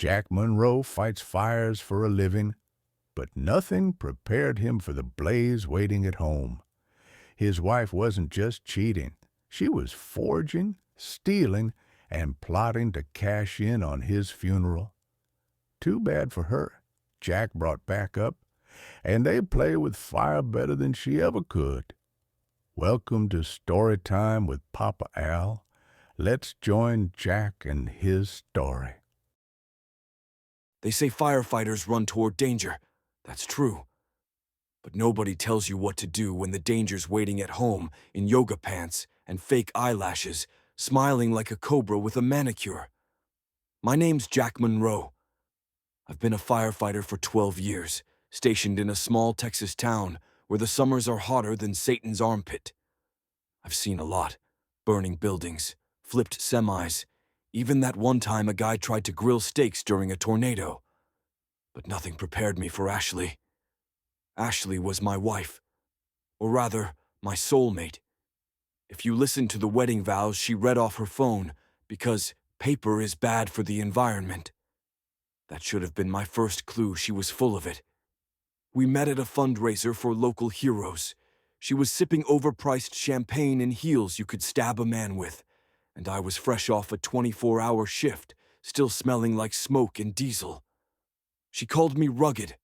Jack Monroe fights fires for a living, but nothing prepared him for the blaze waiting at home. His wife wasn't just cheating. She was forging, stealing, and plotting to cash in on his funeral. Too bad for her. Jack brought backup, and they play with fire better than she ever could. Welcome to Story Time with Papa Al. Let's join Jack and his story. They say firefighters run toward danger. That's true. But nobody tells you what to do when the danger's waiting at home in yoga pants and fake eyelashes, smiling like a cobra with a manicure. My name's Jack Monroe. I've been a firefighter for 12 years, stationed in a small Texas town where the summers are hotter than Satan's armpit. I've seen a lot. Burning buildings, flipped semis, even that one time a guy tried to grill steaks during a tornado. But nothing prepared me for Ashley. Ashley was my wife, or rather, my soulmate. If you listen to the wedding vows she read off her phone, because paper is bad for the environment. That should have been my first clue she was full of it. We met at a fundraiser for local heroes. She was sipping overpriced champagne in heels you could stab a man with, and I was fresh off a 24-hour shift, still smelling like smoke and diesel. She called me rugged.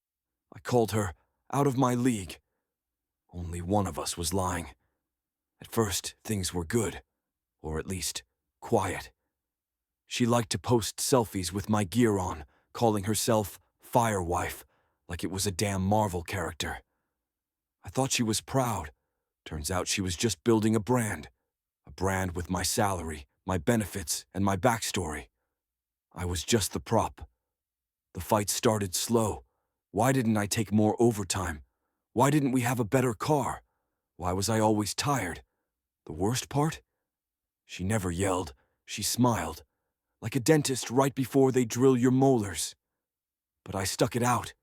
I called her out of my league. Only one of us was lying. At first, things were good, or at least, quiet. She liked to post selfies with my gear on, calling herself Firewife, like it was a damn Marvel character. I thought she was proud. Turns out she was just building a brand with my salary, my benefits, and my backstory. I was just the prop. The fight started slow. Why didn't I take more overtime? Why didn't we have a better car? Why was I always tired? The worst part? She never yelled. She smiled, like a dentist right before they drill your molars. But I stuck it out.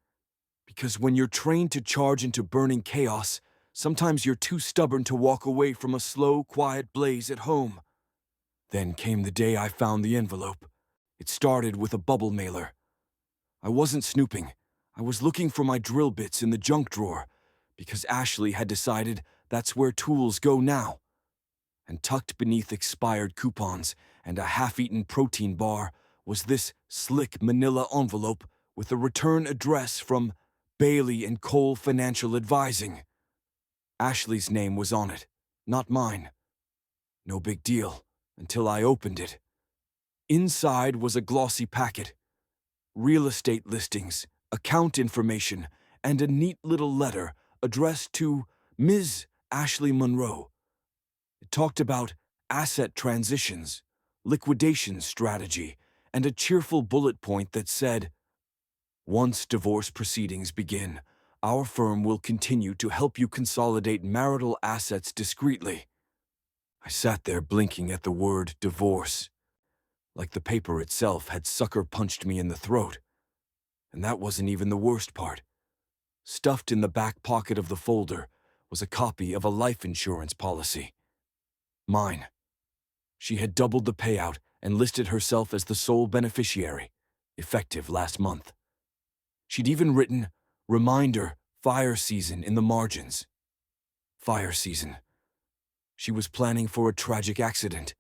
Because when you're trained to charge into burning chaos, sometimes you're too stubborn to walk away from a slow, quiet blaze at home. Then came the day I found the envelope. It started with a bubble mailer. I wasn't snooping. I was looking for my drill bits in the junk drawer, because Ashley had decided that's where tools go now. And tucked beneath expired coupons and a half-eaten protein bar was this slick manila envelope with a return address from Bailey & Cole Financial Advising. Ashley's name was on it, not mine. No big deal, until I opened it. Inside was a glossy packet. Real estate listings, account information, and a neat little letter addressed to Ms. Ashley Monroe. It talked about asset transitions, liquidation strategy, and a cheerful bullet point that said, "Once divorce proceedings begin, our firm will continue to help you consolidate marital assets discreetly." I sat there blinking at the word divorce, like the paper itself had sucker punched me in the throat. And that wasn't even the worst part. Stuffed in the back pocket of the folder was a copy of a life insurance policy. Mine. She had doubled the payout and listed herself as the sole beneficiary, effective last month. She'd even written, "Reminder, fire season" in the margins. Fire season. She was planning for a tragic accident.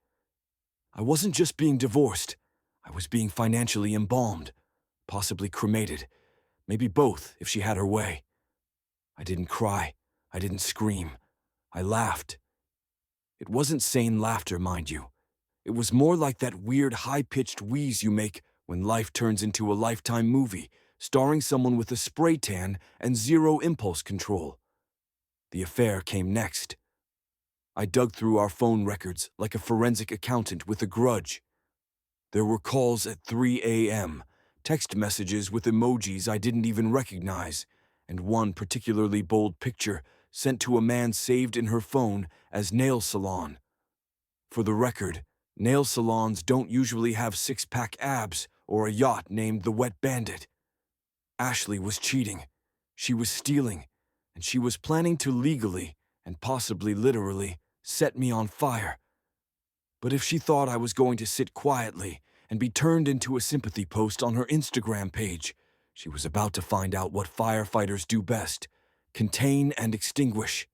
I wasn't just being divorced. I was being financially embalmed, possibly cremated, maybe both if she had her way. I didn't cry. I didn't scream. I laughed. It wasn't sane laughter, mind you. It was more like that weird high-pitched wheeze you make when life turns into a Lifetime movie, starring someone with a spray tan and zero impulse control. The affair came next. I dug through our phone records like a forensic accountant with a grudge. There were calls at 3 a.m., text messages with emojis I didn't even recognize, and one particularly bold picture sent to a man saved in her phone as nail salon. For the record, nail salons don't usually have six-pack abs or a yacht named the Wet Bandit. Ashley was cheating. She was stealing, and she was planning to legally, and possibly literally, set me on fire. But if she thought I was going to sit quietly and be turned into a sympathy post on her Instagram page. She was about to find out what firefighters do best: contain and extinguish.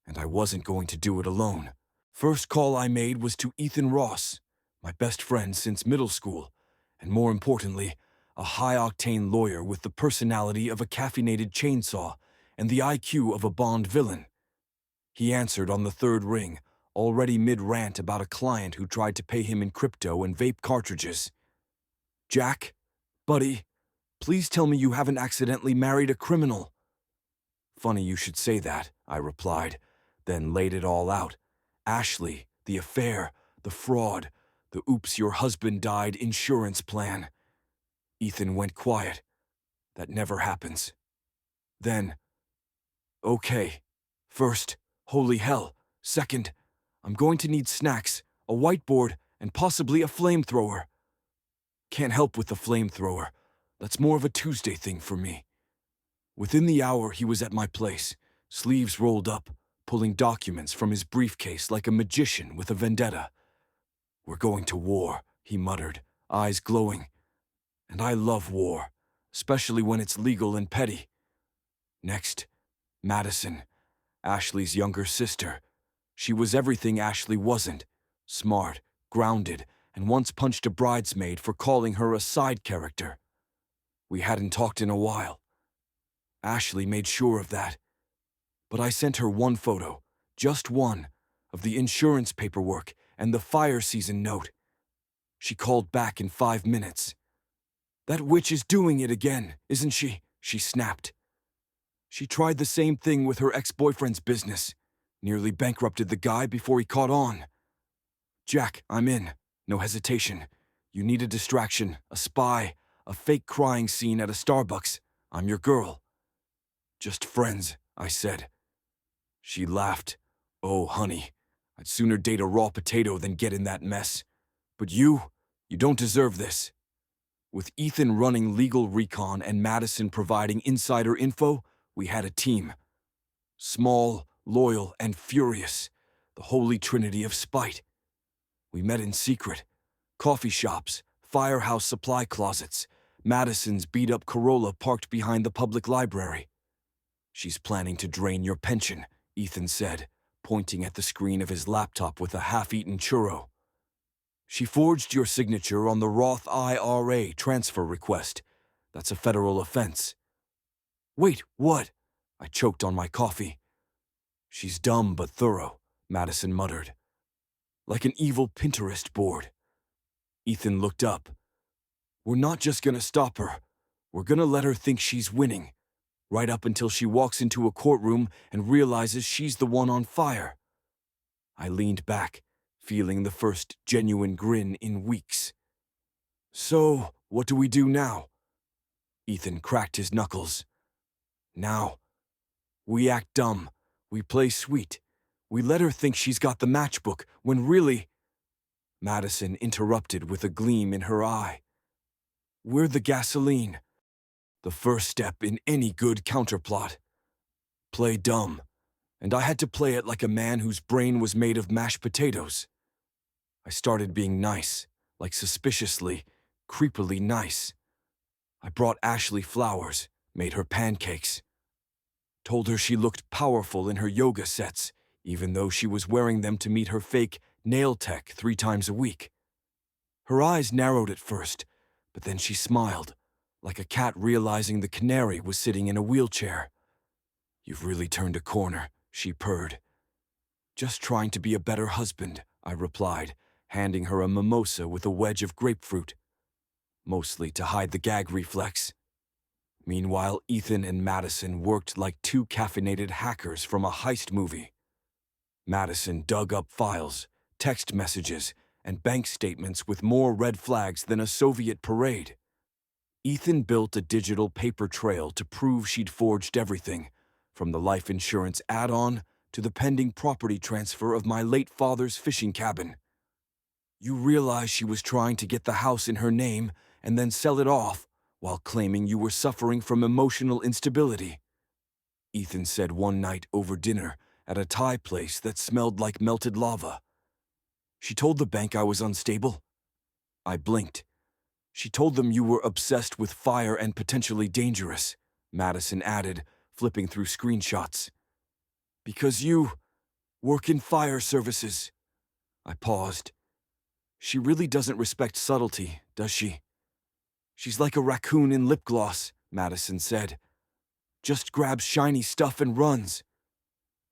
And I wasn't going to do it alone. First call I made was to Ethan Ross, my best friend since middle school, and more importantly, a high-octane lawyer with the personality of a caffeinated chainsaw and the IQ of a Bond villain. He answered on the third ring, already mid-rant about a client who tried to pay him in crypto and vape cartridges. "Jack, buddy, please tell me you haven't accidentally married a criminal." "Funny you should say that," I replied, then laid it all out. Ashley, the affair, the fraud, the oops your husband died insurance plan. Ethan went quiet. That never happens. Then, okay. First, holy hell. Second, I'm going to need snacks, a whiteboard, and possibly a flamethrower. Can't help with the flamethrower. That's more of a Tuesday thing for me. Within the hour, he was at my place, sleeves rolled up, pulling documents from his briefcase like a magician with a vendetta. "We're going to war," he muttered, eyes glowing. "And I love war, especially when it's legal and petty." Next, Madison, Ashley's younger sister. She was everything Ashley wasn't: smart, grounded, and once punched a bridesmaid for calling her a side character. We hadn't talked in a while. Ashley made sure of that. But I sent her one photo, just one, of the insurance paperwork and the fire season note. She called back in 5 minutes. "That witch is doing it again, isn't she?" she snapped. She tried the same thing with her ex-boyfriend's business. Nearly bankrupted the guy before he caught on. "Jack, I'm in. No hesitation. You need a distraction, a spy, a fake crying scene at a Starbucks. I'm your girl." "Just friends," I said. She laughed. "Oh, honey, I'd sooner date a raw potato than get in that mess. But you don't deserve this." With Ethan running legal recon and Madison providing insider info, we had a team. Small, loyal, and furious. The holy trinity of spite. We met in secret. Coffee shops, firehouse supply closets, Madison's beat-up Corolla parked behind the public library. "She's planning to drain your pension," Ethan said, pointing at the screen of his laptop with a half-eaten churro. "She forged your signature on the Roth IRA transfer request. That's a federal offense." "Wait, what?" I choked on my coffee. "She's dumb but thorough," Madison muttered. "Like an evil Pinterest board." Ethan looked up. "We're not just gonna stop her. We're gonna let her think she's winning, right up until she walks into a courtroom and realizes she's the one on fire." I leaned back, feeling the first genuine grin in weeks. "So, what do we do now?" Ethan cracked his knuckles. "Now, we act dumb. We play sweet. We let her think she's got the matchbook, when really—" Madison interrupted with a gleam in her eye. "We're the gasoline. The first step in any good counterplot. Play dumb. And I had to play it like a man whose brain was made of mashed potatoes. I started being nice, like suspiciously, creepily nice. I brought Ashley flowers, made her pancakes. Told her she looked powerful in her yoga sets, even though she was wearing them to meet her fake nail tech 3 times a week. Her eyes narrowed at first, but then she smiled, like a cat realizing the canary was sitting in a wheelchair. "You've really turned a corner," she purred. "Just trying to be a better husband," I replied, handing her a mimosa with a wedge of grapefruit. Mostly to hide the gag reflex. Meanwhile, Ethan and Madison worked like 2 caffeinated hackers from a heist movie. Madison dug up files, text messages, and bank statements with more red flags than a Soviet parade. Ethan built a digital paper trail to prove she'd forged everything, from the life insurance add-on to the pending property transfer of my late father's fishing cabin. "You realize she was trying to get the house in her name and then sell it off while claiming you were suffering from emotional instability," Ethan said one night over dinner at a Thai place that smelled like melted lava. "She told the bank I was unstable." I blinked. She told them you were obsessed with fire and potentially dangerous, Madison added, flipping through screenshots. Because you work in fire services. I paused. She really doesn't respect subtlety, does she? She's like a raccoon in lip gloss, Madison said. Just grabs shiny stuff and runs.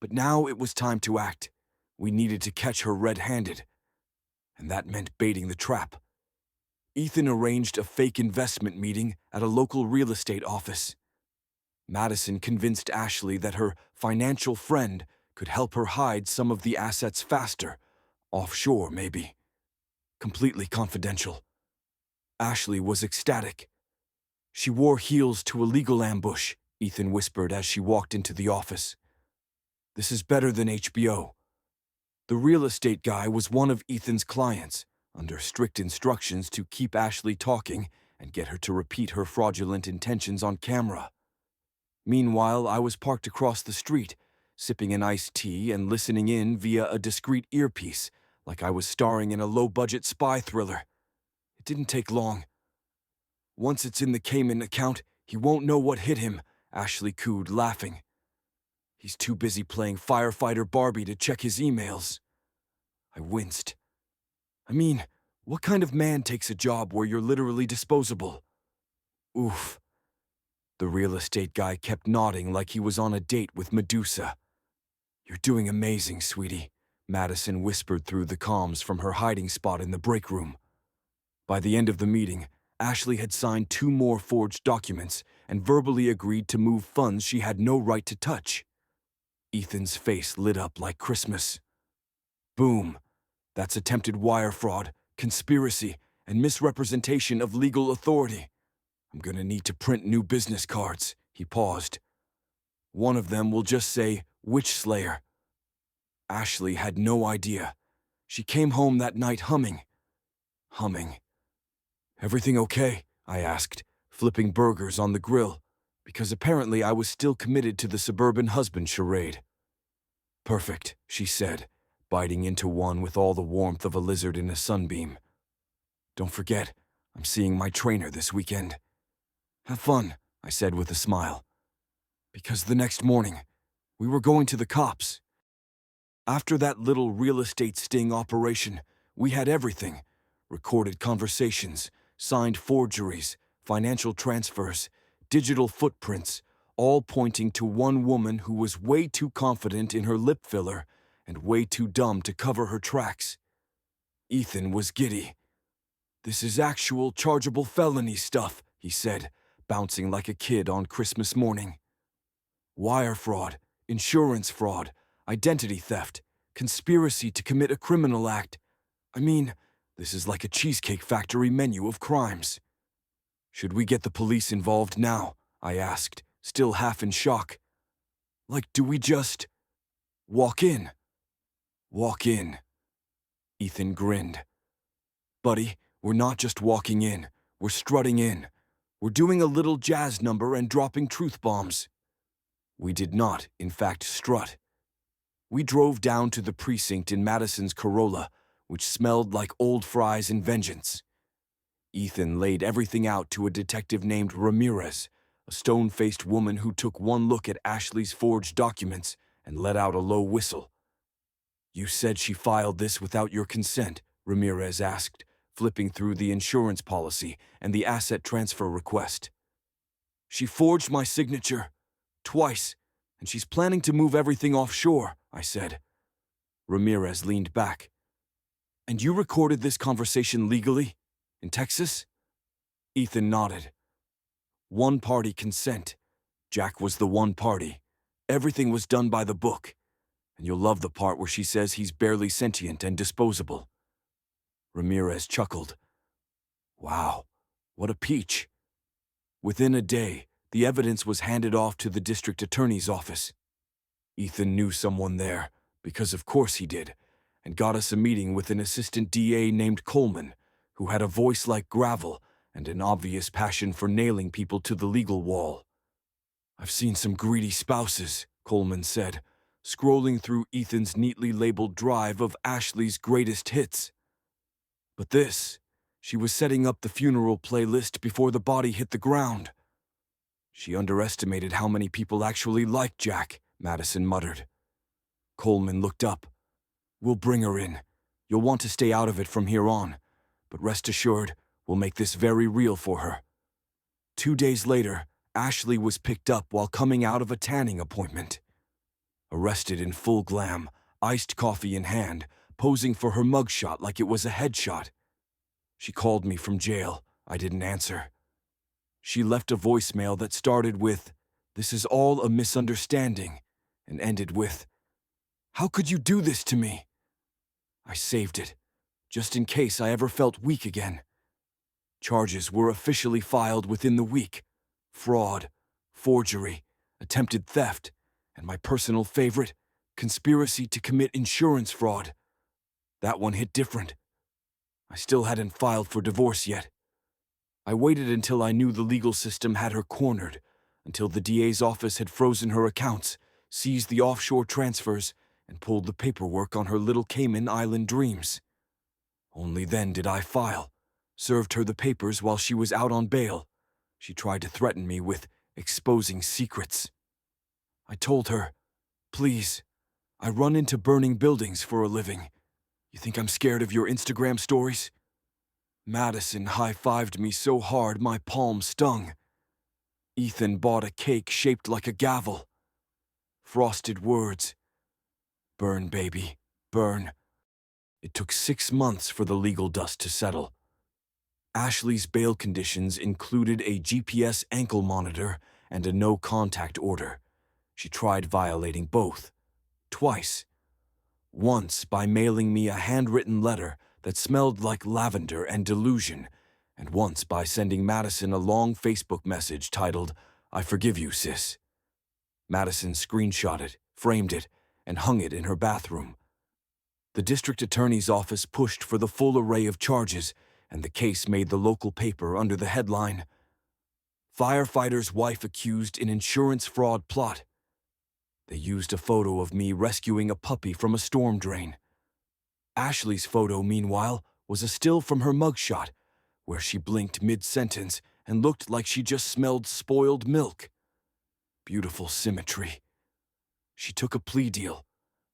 But now it was time to act. We needed to catch her red-handed. And that meant baiting the trap. Ethan arranged a fake investment meeting at a local real estate office. Madison convinced Ashley that her financial friend could help her hide some of the assets faster, offshore maybe. Completely confidential. Ashley was ecstatic. She wore heels to a legal ambush, Ethan whispered as she walked into the office. This is better than HBO. The real estate guy was one of Ethan's clients, under strict instructions to keep Ashley talking and get her to repeat her fraudulent intentions on camera. Meanwhile, I was parked across the street, sipping an iced tea and listening in via a discreet earpiece, like I was starring in a low-budget spy thriller. It didn't take long. Once it's in the Cayman account, he won't know what hit him, Ashley cooed, laughing. He's too busy playing firefighter Barbie to check his emails. I winced. I mean, what kind of man takes a job where you're literally disposable? Oof. The real estate guy kept nodding like he was on a date with Medusa. You're doing amazing, sweetie, Madison whispered through the comms from her hiding spot in the break room. By the end of the meeting, Ashley had signed 2 more forged documents and verbally agreed to move funds she had no right to touch. Ethan's face lit up like Christmas. Boom. That's attempted wire fraud, conspiracy, and misrepresentation of legal authority. I'm gonna need to print new business cards, he paused. One of them will just say, Witch Slayer. Ashley had no idea. She came home that night humming. Everything okay? I asked, flipping burgers on the grill, because apparently I was still committed to the suburban husband charade. Perfect, she said, biting into one with all the warmth of a lizard in a sunbeam. Don't forget, I'm seeing my trainer this weekend. Have fun, I said with a smile. Because the next morning, we were going to the cops. After that little real estate sting operation, we had everything. Recorded conversations, signed forgeries, financial transfers, digital footprints, all pointing to one woman who was way too confident in her lip filler and way too dumb to cover her tracks. Ethan was giddy. This is actual chargeable felony stuff, he said, bouncing like a kid on Christmas morning. Wire fraud, insurance fraud, identity theft, conspiracy to commit a criminal act. I mean, this is like a Cheesecake Factory menu of crimes. Should we get the police involved now? I asked, still half in shock. Like, do we just walk in? Walk in. Ethan grinned. Buddy, we're not just walking in, we're strutting in. We're doing a little jazz number and dropping truth bombs. We did not, in fact, strut. We drove down to the precinct in Madison's Corolla, which smelled like old fries and vengeance. Ethan laid everything out to a detective named Ramirez, a stone-faced woman who took one look at Ashley's forged documents and let out a low whistle. You said she filed this without your consent, Ramirez asked, flipping through the insurance policy and the asset transfer request. She forged my signature, twice, and she's planning to move everything offshore, I said. Ramirez leaned back. And you recorded this conversation legally? In Texas? Ethan nodded. One-party consent. Jack was the one party. Everything was done by the book. And you'll love the part where she says he's barely sentient and disposable. Ramirez chuckled. Wow, what a peach. Within a day, the evidence was handed off to the district attorney's office. Ethan knew someone there, because of course he did, and got us a meeting with an assistant DA named Coleman, who had a voice like gravel and an obvious passion for nailing people to the legal wall. I've seen some greedy spouses, Coleman said, scrolling through Ethan's neatly labeled drive of Ashley's greatest hits. But this, She was setting up the funeral playlist before the body hit the ground. She underestimated how many people actually liked Jack, Madison muttered. Coleman looked up. We'll bring her in. You'll want to stay out of it from here on, but rest assured, we'll make this very real for her. 2 days later, Ashley was picked up while coming out of a tanning appointment. Arrested in full glam, iced coffee in hand, posing for her mugshot like it was a headshot. She called me from jail. I didn't answer. She left a voicemail that started with, "This is all a misunderstanding," and ended with, "How could you do this to me?" I saved it, just in case I ever felt weak again. Charges were officially filed within the week. Fraud, forgery, attempted theft, and my personal favorite, conspiracy to commit insurance fraud. That one hit different. I still hadn't filed for divorce yet. I waited until I knew the legal system had her cornered, until the DA's office had frozen her accounts, seized the offshore transfers, and pulled the paperwork on her little Cayman Island dreams. Only then did I file, served her the papers while she was out on bail. She tried to threaten me with exposing secrets. I told her, "Please, I run into burning buildings for a living. You think I'm scared of your Instagram stories?" Madison high-fived me so hard my palm stung. Ethan bought a cake shaped like a gavel. Frosted words. Burn, baby, burn. It took 6 months for the legal dust to settle. Ashley's bail conditions included a GPS ankle monitor and a no-contact order. She tried violating both. Twice. Once by mailing me a handwritten letter that smelled like lavender and delusion, and once by sending Madison a long Facebook message titled, "I forgive you, sis." Madison screenshot it, framed it, and hung it in her bathroom. The district attorney's office pushed for the full array of charges, and the case made the local paper under the headline, "Firefighter's wife accused in insurance fraud plot." They used a photo of me rescuing a puppy from a storm drain. Ashley's photo, meanwhile, was a still from her mugshot, where she blinked mid-sentence and looked like she just smelled spoiled milk. Beautiful symmetry. She took a plea deal,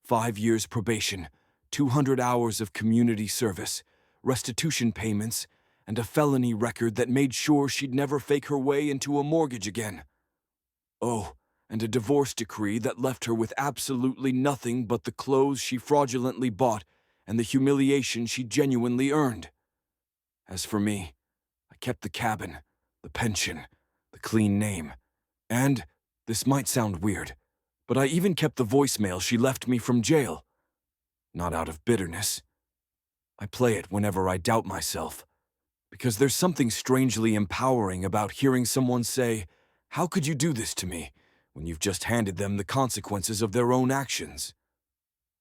5 years probation, 200 hours of community service, restitution payments, and a felony record that made sure she'd never fake her way into a mortgage again. Oh, and a divorce decree that left her with absolutely nothing but the clothes she fraudulently bought and the humiliation she genuinely earned. As for me, I kept the cabin, the pension, the clean name, and, this might sound weird, but I even kept the voicemail she left me from jail. Not out of bitterness. I play it whenever I doubt myself, because there's something strangely empowering about hearing someone say, "How could you do this to me?" when you've just handed them the consequences of their own actions.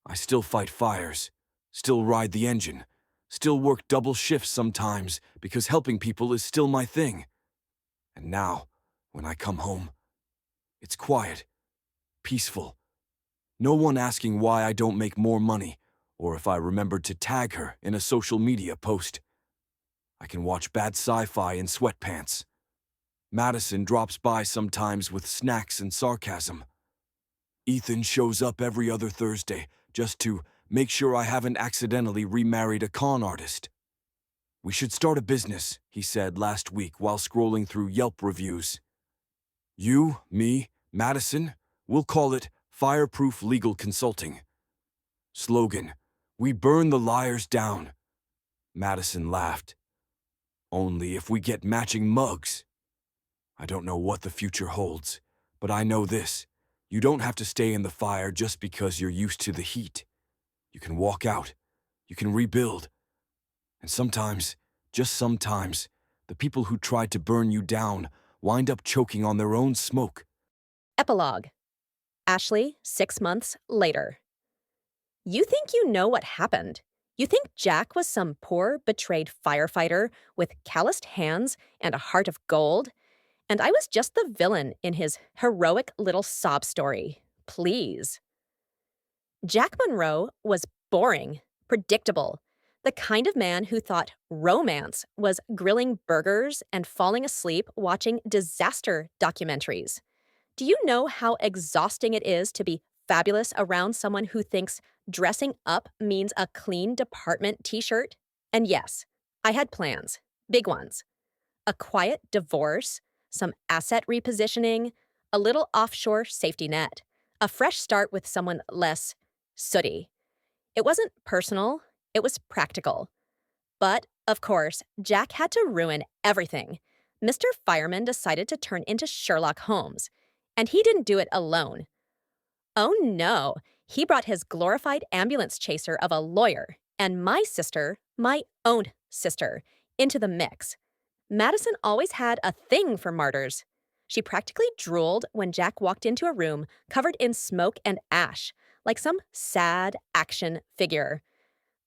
I still fight fires, still ride the engine, still work double shifts sometimes because helping people is still my thing. And now, when I come home, it's quiet, peaceful. No one asking why I don't make more money, or if I remembered to tag her in a social media post. I can watch bad sci-fi in sweatpants. Madison drops by sometimes with snacks and sarcasm. Ethan shows up every other Thursday just to make sure I haven't accidentally remarried a con artist. "We should start a business," he said last week while scrolling through Yelp reviews. "You, me, Madison, we'll call it Fireproof Legal Consulting." Slogan, "We burn the liars down." Madison laughed. "Only if we get matching mugs." I don't know what the future holds, but I know this. You don't have to stay in the fire just because you're used to the heat. You can walk out. You can rebuild. And sometimes, just sometimes, the people who tried to burn you down wind up choking on their own smoke. Epilogue. Ashley, 6 months later. You think you know what happened. You think Jack was some poor, betrayed firefighter with calloused hands and a heart of gold? And I was just the villain in his heroic little sob story. Please. Jack Monroe was boring, predictable, The kind of man who thought romance was grilling burgers and falling asleep watching disaster documentaries. Do you know how exhausting it is to be fabulous around someone who thinks dressing up means a clean department t shirt? And yes, I had plans, big ones. A quiet divorce, some asset repositioning, a little offshore safety net, a fresh start with someone less sooty. It wasn't personal, it was practical. But, of course, Jack had to ruin everything. Mr. Fireman decided to turn into Sherlock Holmes. And he didn't do it alone. Oh no, he brought his glorified ambulance chaser of a lawyer and my sister, my own sister, into the mix. Madison always had a thing for martyrs. She practically drooled when Jack walked into a room covered in smoke and ash, like some sad action figure.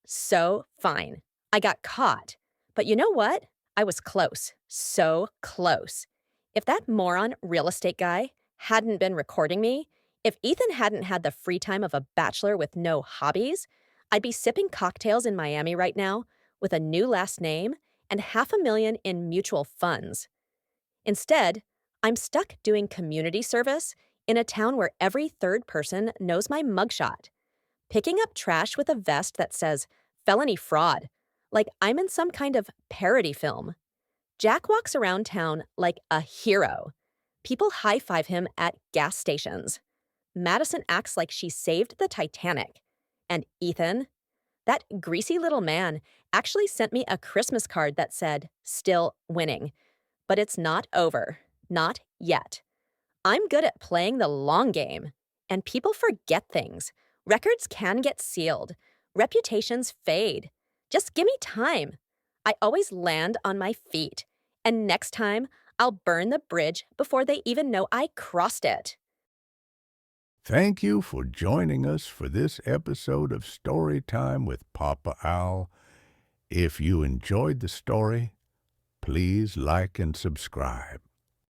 So fine. I got caught. But you know what? I was close. So close. If that moron real estate guy hadn't been recording me, if Ethan hadn't had the free time of a bachelor with no hobbies, I'd be sipping cocktails in Miami right now with a new last name and $500,000 in mutual funds. Instead, I'm stuck doing community service in a town where every third person knows my mugshot, picking up trash with a vest that says felony fraud, like I'm in some kind of parody film. Jack walks around town like a hero. People high-five him at gas stations. Madison acts like she saved the Titanic. And Ethan, that greasy little man, actually sent me a Christmas card that said, "Still winning." But it's not over. Not yet. I'm good at playing the long game. And people forget things. Records can get sealed. Reputations fade. Just give me time. I always land on my feet. And next time, I'll burn the bridge before they even know I crossed it. Thank you for joining us for this episode of Storytime with Papa Owl. If you enjoyed the story, please like and subscribe.